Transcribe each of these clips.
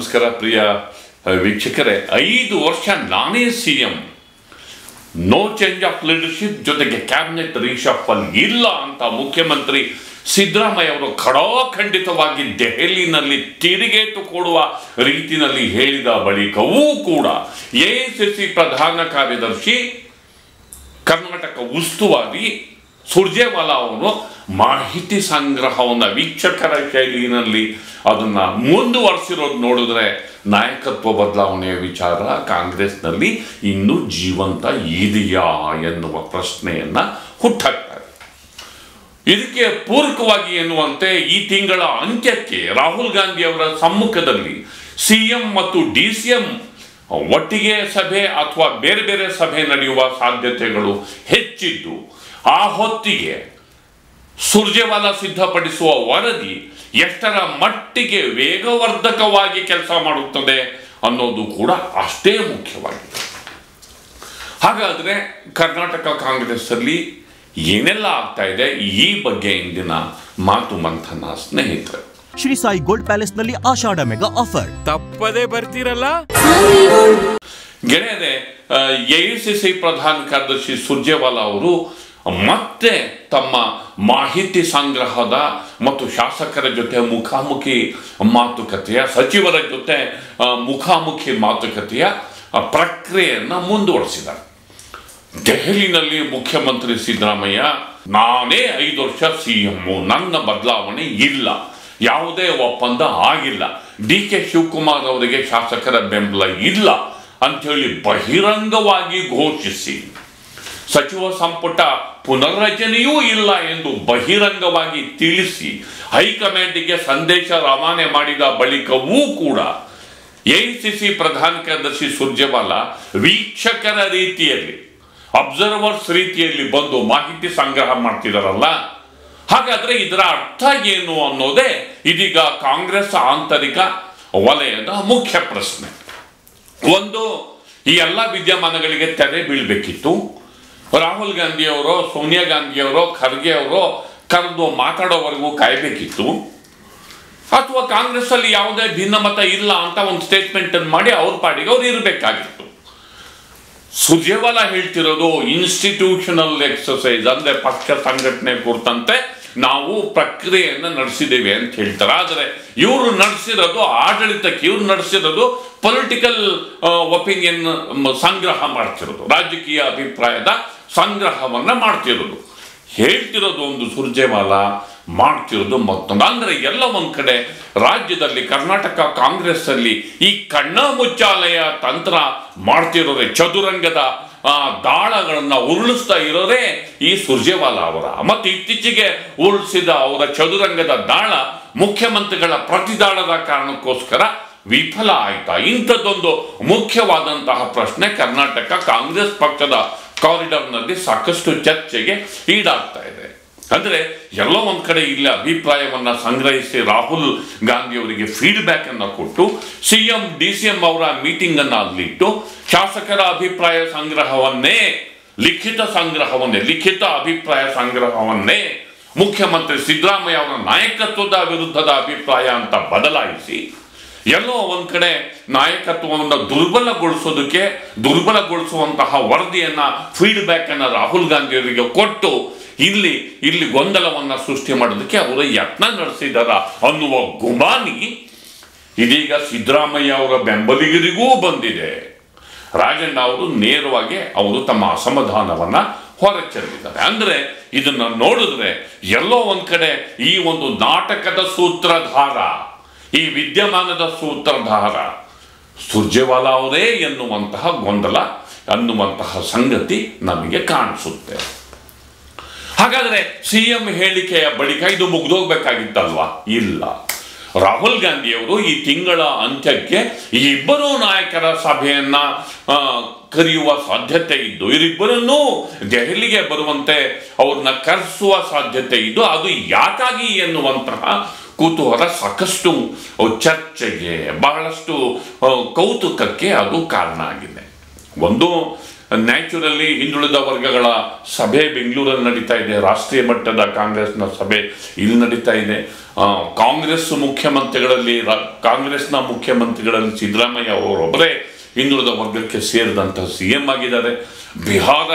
ನಮಸ್ಕಾರ ಪ್ರಿಯ ವೀಕ್ಷಕರೇ, 5 ವರ್ಷ ನಾನೇ CM, no change of leadership, ಜೊತೆಗೆ ಕ್ಯಾಬಿನೆಟ್ ರೀಶಫಲ್ ಇಲ್ಲ ಅಂತ ಮುಖ್ಯಮಂತ್ರಿ ಸಿದ್ದರಾಮಯ್ಯ ಅವರು ಖಡಾಖಂಡಿತವಾಗಿ ದೆಹಲಿನಲ್ಲಿ ತಿರುಗೇಟು ಕೊಡುವ ರೀತಿಯಲ್ಲಿ ಹೇಳಿದ ಬಳಿಕವೂ ಕೂಡ ಎಐಸಿಸಿ ಪ್ರಧಾನ ಕಾರ್ಯದರ್ಶಿ, ಕರ್ನಾಟಕ ಉಸ್ತುವಾರಿ ಸುರ್ಜೇವಾಲಾ ಅವರು ಮಾಹಿತಿ ಸಂಗ್ರಹವನ್ನು ವೀಕ್ಷಕರ ಶೈಲಿನಲ್ಲಿ ಅದನ್ನು ಮುಂದುವರಿಸಿರೋದು ನೋಡಿದ್ರೆ ನಾಯಕತ್ವ ಬದಲಾವಣೆಯ ವಿಚಾರ ಕಾಂಗ್ರೆಸ್ನಲ್ಲಿ ಇನ್ನೂ ಜೀವಂತ ಇದೆಯಾ ಎನ್ನುವ ಪ್ರಶ್ನೆಯನ್ನು ಹುಟ್ಟಾಕ್ತಾರೆ. ಇದಕ್ಕೆ ಪೂರಕವಾಗಿ ಎನ್ನುವಂತೆ ಈ ತಿಂಗಳ ಅಂತ್ಯಕ್ಕೆ ರಾಹುಲ್ ಗಾಂಧಿ ಅವರ ಸಮ್ಮುಖದಲ್ಲಿ ಸಿಎಂ ಮತ್ತು ಡಿಸಿಎಂ ಒಟ್ಟಿಗೆ ಸಭೆ ಅಥವಾ ಬೇರೆ ಬೇರೆ ಸಭೆ ನಡೆಯುವ ಸಾಧ್ಯತೆಗಳು ಹೆಚ್ಚಿದ್ದು, ಆ ಹೊತ್ತಿಗೆ ಸುರ್ಜೇವಾಲಾ ಸಿದ್ಧಪಡಿಸುವ ವರದಿ ಎಷ್ಟರ ಮಟ್ಟಿಗೆ ವೇಗವರ್ಧಕವಾಗಿ ಕೆಲಸ ಮಾಡುತ್ತದೆ ಅನ್ನೋದು ಕೂಡ ಅಷ್ಟೇ ಮುಖ್ಯವಾಗಿದೆ. ಹಾಗಾದರೆ ಕರ್ನಾಟಕ ಕಾಂಗ್ರೆಸ್ ಅಲ್ಲಿ ಏನೆಲ್ಲ ಆಗ್ತಾ ಇದೆ ಈ ಬಗ್ಗೆ ಇಂದಿನ ಮಾತು ಮಂಥನ ಸ್ನೇಹಿತರೆ. ಶ್ರೀ ಸಾಯಿ ಗೋಲ್ಡ್ ಪ್ಯಾಲೇಸ್ ನಲ್ಲಿ ಆಷಾಢ ಮೆಗಾ ಆಫರ್, ತಪ್ಪದೇ ಬರ್ತೀರಲ್ಲ ಗೆಳೆಯರೆ. ಎಐಸಿಸಿ ಪ್ರಧಾನ ಕಾರ್ಯದರ್ಶಿ ಸುರ್ಜೇವಾಲಾ ಅವರು ಮತ್ತೆ ತಮ್ಮ ಮಾಹಿತಿ ಸಂಗ್ರಹದ ಮತ್ತು ಶಾಸಕರ ಜೊತೆ ಮುಖಾಮುಖಿ ಮಾತುಕತೆಯ, ಸಚಿವರ ಜೊತೆ ಮುಖಾಮುಖಿ ಮಾತುಕತೆಯ ಪ್ರಕ್ರಿಯೆಯನ್ನು ಮುಂದುವರಿಸಿದ್ದಾರೆ. ದೆಹಲಿನಲ್ಲಿ ಮುಖ್ಯಮಂತ್ರಿ ಸಿದ್ದರಾಮಯ್ಯ, ನಾನೇ 5 ವರ್ಷ ಸಿಎಂ, ನನ್ನ ಬದಲಾವಣೆ ಇಲ್ಲ, ಯಾವುದೇ ಒಪ್ಪಂದ ಆಗಿಲ್ಲ, DK ಶಿವಕುಮಾರ್ ಅವರಿಗೆ ಶಾಸಕರ ಬೆಂಬಲ ಇಲ್ಲ ಅಂಥೇಳಿ ಬಹಿರಂಗವಾಗಿ ಘೋಷಿಸಿ, ಸಚಿವ ಸಂಪುಟ ಪುನರ್ರಚನೆಯೂ ಇಲ್ಲ ಎಂದು ಬಹಿರಂಗವಾಗಿ ತಿಳಿಸಿ ಹೈಕಮಾಂಡ್ಗೆ ಸಂದೇಶ ರವಾನೆ ಮಾಡಿದ ಬಳಿಕವೂ ಕೂಡ ಎಐಸಿಸಿ ಪ್ರಧಾನ ಕಾರ್ಯದರ್ಶಿ ಸುರ್ಜೇವಾಲಾ ವೀಕ್ಷಕರ ರೀತಿಯಲ್ಲಿ, ಅಬ್ಸರ್ವರ್ಸ್ ರೀತಿಯಲ್ಲಿ ಬಂದು ಮಾಹಿತಿ ಸಂಗ್ರಹ ಮಾಡ್ತಿದಾರಲ್ಲ. ಹಾಗಾದ್ರೆ ಇದರ ಅರ್ಥ ಏನು ಅನ್ನೋದೇ ಇದೀಗ ಕಾಂಗ್ರೆಸ್ ಆಂತರಿಕ ವಲಯದ ಮುಖ್ಯ ಪ್ರಶ್ನೆ. ಒಂದು, ಈ ಎಲ್ಲ ವಿದ್ಯಮಾನಗಳಿಗೆ ತೆರೆ ಬೀಳಬೇಕಿತ್ತು. ರಾಹುಲ್ ಗಾಂಧಿ ಅವರು, ಸೋನಿಯಾ ಗಾಂಧಿ ಅವರು, ಖರ್ಗೆ ಅವರು ಕರೆದು ಮಾತಾಡೋವರೆಗೂ ಕಾಯಬೇಕಿತ್ತು. ಅಥವಾ ಕಾಂಗ್ರೆಸ್ ಅಲ್ಲಿ ಯಾವುದೇ ಭಿನ್ನಮತ ಇಲ್ಲ ಅಂತ ಒಂದು ಸ್ಟೇಟ್ಮೆಂಟ್ ಅನ್ನು ಮಾಡಿ ಅವ್ರ ಪಾಡಿಗೆ ಅವ್ರು ಇರಬೇಕಾಗಿತ್ತು. ಸುರ್ಜೇವಾಲಾ ಹೇಳ್ತಿರೋದು ಇನ್ಸ್ಟಿಟ್ಯೂಷನಲ್ ಎಕ್ಸರ್ಸೈಸ್, ಅಂದ್ರೆ ಪಕ್ಷ ಸಂಘಟನೆ ಕುರಿತಂತೆ ನಾವು ಪ್ರಕ್ರಿಯೆಯನ್ನು ನಡೆಸಿದ್ದೇವೆ ಅಂತ ಹೇಳ್ತಾರೆ. ಆದರೆ ಇವರು ನಡೆಸಿರೋದು ಆಡಳಿತಕ್ಕೆ, ಇವರು ನಡೆಸಿರೋದು ಪೊಲಿಟಿಕಲ್ ಒಪಿನಿಯನ್ ಸಂಗ್ರಹ ಮಾಡ್ತಿರೋದು, ರಾಜಕೀಯ ಅಭಿಪ್ರಾಯದ ಸಂಗ್ರಹವನ್ನ ಮಾಡ್ತಿರೋದು. ಹೇಳ್ತಿರೋದು ಒಂದು ಸುರ್ಜೇವಾಲಾ, ಮಾಡ್ತಿರೋದು ಮತ್ತೊಂದು. ಅಂದ್ರೆ ಎಲ್ಲ ಒಂದ್ ಕಡೆ ರಾಜ್ಯದಲ್ಲಿ ಕರ್ನಾಟಕ ಕಾಂಗ್ರೆಸ್ ಅಲ್ಲಿ ಈ ಕಣ್ಣ ಮುಚ್ಚಾಲೆಯ ತಂತ್ರ ಮಾಡ್ತಿರೋರೆ, ಚದುರಂಗದ ದಾಳಗಳನ್ನ ಉರುಳಿಸ್ತಾ ಇರೋರೇ ಈ ಸುರ್ಜೇವಾಲಾ ಅವರ. ಮತ್ತೆ ಇತ್ತೀಚೆಗೆ ಉರುಳಿಸಿದ ಅವರ ಚದುರಂಗದ ದಾಳ ಮುಖ್ಯಮಂತ್ರಿಗಳ ಪ್ರತಿದಾಳದ ಕಾರಣಕ್ಕೋಸ್ಕರ ವಿಫಲ ಆಯ್ತಾ? ಇಂಥದ್ದೊಂದು ಮುಖ್ಯವಾದಂತಹ ಪ್ರಶ್ನೆ ಕರ್ನಾಟಕ ಕಾಂಗ್ರೆಸ್ ಪಕ್ಷದ ಕಾರಿಡಾರ್ನಲ್ಲಿ ಸಾಕಷ್ಟು ಚರ್ಚೆಗೆ ಈಡಾಗ್ತಾ ಇದೆ. ಅಂದ್ರೆ ಎಲ್ಲೋ ಒಂದ್ ಕಡೆ ಇಲ್ಲಿ ಅಭಿಪ್ರಾಯವನ್ನ ಸಂಗ್ರಹಿಸಿ ರಾಹುಲ್ ಗಾಂಧಿ ಅವರಿಗೆ ಫೀಡ್ಬ್ಯಾಕ್ ಅನ್ನ ಕೊಟ್ಟು ಸಿಎಂ ಡಿಸಿಎಂ ಅವರ ಮೀಟಿಂಗ್ ಅನ್ನ ಅಲ್ಲಿಟ್ಟು ಶಾಸಕರ ಅಭಿಪ್ರಾಯ ಸಂಗ್ರಹವನ್ನೇ, ಲಿಖಿತ ಅಭಿಪ್ರಾಯ ಸಂಗ್ರಹವನ್ನೇ ಮುಖ್ಯಮಂತ್ರಿ ಸಿದ್ದರಾಮಯ್ಯ ಅವರ ನಾಯಕತ್ವದ ವಿರುದ್ಧದ ಅಭಿಪ್ರಾಯ ಅಂತ ಬದಲಾಯಿಸಿ ಎಲ್ಲೋ ಒಂದ್ ಕಡೆ ನಾಯಕತ್ವವನ್ನು ದುರ್ಬಲಗೊಳಿಸುವಂತಹ ವರದಿಯನ್ನ, ಫೀಡ್ಬ್ಯಾಕ್ ಅನ್ನ ರಾಹುಲ್ ಗಾಂಧಿ ಅವರಿಗೆ ಕೊಟ್ಟು ಇಲ್ಲಿ ಗೊಂದಲವನ್ನ ಸೃಷ್ಟಿ ಮಾಡೋದಕ್ಕೆ ಅವರು ಯತ್ನ ನಡೆಸಿದಾರ ಅನ್ನುವ ಗುಮಾನಿ ಇದೀಗ ಸಿದ್ದರಾಮಯ್ಯ ಅವರ ಬೆಂಬಲಿಗರಿಗೂ ಬಂದಿದೆ. ರಾಜಣ್ಣ ಅವರು ನೇರವಾಗಿ ಅವರು ತಮ್ಮ ಅಸಮಾಧಾನವನ್ನ ಹೊರಚೆಲ್ಲಿದ್ದಾರೆ. ಅಂದ್ರೆ ಇದನ್ನ ನೋಡಿದ್ರೆ ಎಲ್ಲೋ ಒಂದ್ ಕಡೆ ಈ ಒಂದು ನಾಟಕದ ಸೂತ್ರಧಾರ, ಈ ವಿದ್ಯಮಾನದ ಸೂತ್ರಧಾರ ಸುರ್ಜೇವಾಲಾ ಅವರೇ ಎನ್ನುವಂತಹ ಗೊಂದಲ ಅನ್ನುವಂತಹ ಸಂಗತಿ ನಮಗೆ ಕಾಣಿಸುತ್ತೆ. ಹಾಗಾದ್ರೆ ಸಿಎಂ ಹೇಳಿಕೆಯ ಬಳಿಕ ಇದು ಮುಗ್ದೋಗ್ಬೇಕಾಗಿತ್ತಲ್ವಾ? ಇಲ್ಲ. ರಾಹುಲ್ ಗಾಂಧಿ ಅವರು ಈ ತಿಂಗಳ ಅಂತ್ಯಕ್ಕೆ ಈ ಇಬ್ಬರೂ ನಾಯಕರ ಸಭೆಯನ್ನ ಕರೆಯುವ ಸಾಧ್ಯತೆ ಇದ್ದು, ಇವರಿಬ್ಬರನ್ನೂ ದೆಹಲಿಗೆ ಬರುವಂತೆ ಅವ್ರನ್ನ ಕರೆಸುವ ಸಾಧ್ಯತೆ ಇದ್ದು, ಅದು ಯಾಕಾಗಿ ಎನ್ನುವಂತಹ ಕುತೂಹಲ ಸಾಕಷ್ಟು ಚರ್ಚೆಗೆ, ಬಹಳಷ್ಟು ಕೌತುಕಕ್ಕೆ ಅದು ಕಾರಣ ಆಗಿದೆ. ಒಂದು ನ್ಯಾಚುರಲಿ ಹಿಂದುಳಿದ ವರ್ಗಗಳ ಸಭೆ ಬೆಂಗಳೂರಲ್ಲಿ ನಡೀತಾ ಇದೆ, ರಾಷ್ಟ್ರೀಯ ಮಟ್ಟದ ಕಾಂಗ್ರೆಸ್ನ ಸಭೆ ಇಲ್ಲಿ ನಡೀತಾ ಇದೆ. ಕಾಂಗ್ರೆಸ್ನ ಮುಖ್ಯಮಂತ್ರಿಗಳಲ್ಲಿ ಸಿದ್ದರಾಮಯ್ಯ ಅವರೊಬ್ಬರೇ ಹಿಂದುಳಿದ ವರ್ಗಕ್ಕೆ ಸೇರಿದಂತಹ CM ಆಗಿದ್ದಾರೆ. ಬಿಹಾರ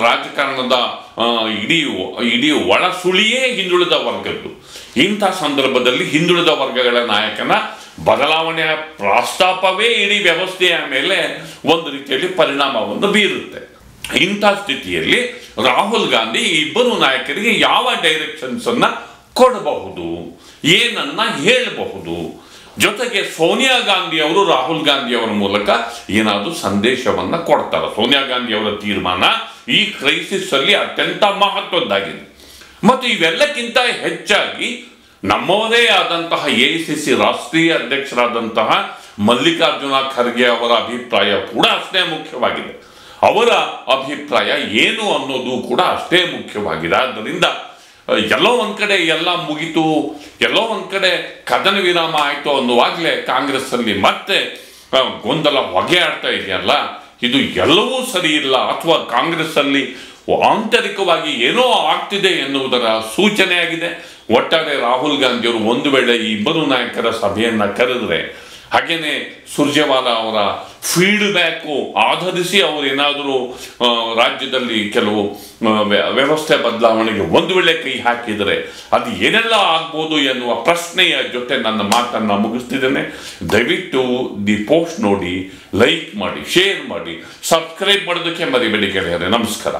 ರಾಜಕಾರಣದ ಇಡೀ ಒಳಸುಳಿಯೇ ಹಿಂದುಳಿದ ವರ್ಗದ್ದು. ಇಂಥ ಸಂದರ್ಭದಲ್ಲಿ ಹಿಂದುಳಿದ ವರ್ಗಗಳ ನಾಯಕನ ಬದಲಾವಣೆಯ ಪ್ರಸ್ತಾಪವೇ ಇಡೀ ವ್ಯವಸ್ಥೆಯ ಮೇಲೆ ಒಂದು ರೀತಿಯಲ್ಲಿ ಪರಿಣಾಮವನ್ನು ಬೀರುತ್ತೆ. ಇಂಥ ಸ್ಥಿತಿಯಲ್ಲಿ ರಾಹುಲ್ ಗಾಂಧಿ ಇಬ್ಬರು ನಾಯಕರಿಗೆ ಯಾವ ಡೈರೆಕ್ಷನ್ಸ್ ಅನ್ನ ಕೊಡಬಹುದು, ಏನನ್ನ ಹೇಳಬಹುದು, ಜೊತೆಗೆ ಸೋನಿಯಾ ಗಾಂಧಿ ಅವರು ರಾಹುಲ್ ಗಾಂಧಿ ಅವರ ಮೂಲಕ ಏನಾದರೂ ಸಂದೇಶವನ್ನ ಕೊಡ್ತಾರೆ. ಸೋನಿಯಾ ಗಾಂಧಿ ಅವರ ತೀರ್ಮಾನ ಈ ಕ್ರೈಸಿಸ್ ಅಲ್ಲಿ ಅತ್ಯಂತ ಮಹತ್ವದ್ದಾಗಿದೆ. ಮತ್ತು ಇವೆಲ್ಲಕ್ಕಿಂತ ಹೆಚ್ಚಾಗಿ ನಮ್ಮವರೇ ಆದಂತಹ AICC ರಾಷ್ಟ್ರೀಯ ಅಧ್ಯಕ್ಷರಾದಂತಹ ಮಲ್ಲಿಕಾರ್ಜುನ ಖರ್ಗೆ ಅವರ ಅಭಿಪ್ರಾಯ ಕೂಡ ಅಷ್ಟೇ ಮುಖ್ಯವಾಗಿದೆ. ಅವರ ಅಭಿಪ್ರಾಯ ಏನು ಅನ್ನೋದು ಕೂಡ ಅಷ್ಟೇ ಮುಖ್ಯವಾಗಿದೆ. ಆದ್ದರಿಂದ ಎಲ್ಲೋ ಒಂದ್ ಕಡೆ ಎಲ್ಲ ಮುಗಿತು, ಎಲ್ಲೋ ಒಂದ್ ಕಡೆ ಕದನ ವಿರಾಮ ಆಯಿತು ಅನ್ನುವಾಗಲೇ ಕಾಂಗ್ರೆಸ್ ಅಲ್ಲಿ ಮತ್ತೆ ಗೊಂದಲ ಹೊಗೆ ಆಡ್ತಾ ಇದೆಯಲ್ಲ, ಇದು ಎಲ್ಲವೂ ಸರಿ ಇಲ್ಲ, ಅಥವಾ ಕಾಂಗ್ರೆಸ್ ಅಲ್ಲಿ ಆಂತರಿಕವಾಗಿ ಏನೋ ಆಗ್ತಿದೆ ಎನ್ನುವುದರ ಸೂಚನೆಯಾಗಿದೆ. ಒಟ್ಟಾರೆ ರಾಹುಲ್ ಗಾಂಧಿ ಅವರು ಒಂದು ವೇಳೆ ಈ ಇಬ್ಬರು ನಾಯಕರ ಸಭೆಯನ್ನ ಕರೆದ್ರೆ, ಹಾಗೇನೆ ಸುರ್ಜೇವಾಲಾ ಅವರ ಫೀಡ್ಬ್ಯಾಕು ಆಧರಿಸಿ ಅವರು ಏನಾದರೂ ರಾಜ್ಯದಲ್ಲಿ ಕೆಲವು ವ್ಯವಸ್ಥೆ ಬದಲಾವಣೆಗೆ ಒಂದು ವೇಳೆ ಕೈ ಹಾಕಿದರೆ ಅದು ಏನೆಲ್ಲ ಆಗ್ಬೋದು ಎನ್ನುವ ಪ್ರಶ್ನೆಯ ಜೊತೆ ನನ್ನ ಮಾತನ್ನು ಮುಗಿಸ್ತಿದ್ದೇನೆ. ದಯವಿಟ್ಟು ದಿ ಪೋಸ್ಟ್ ನೋಡಿ, ಲೈಕ್ ಮಾಡಿ, ಶೇರ್ ಮಾಡಿ, ಸಬ್ಸ್ಕ್ರೈಬ್ ಮಾಡೋದಕ್ಕೆ ಮರಿಬೇಡಿ ಗೆಳೆಯರೆ. ನಮಸ್ಕಾರ.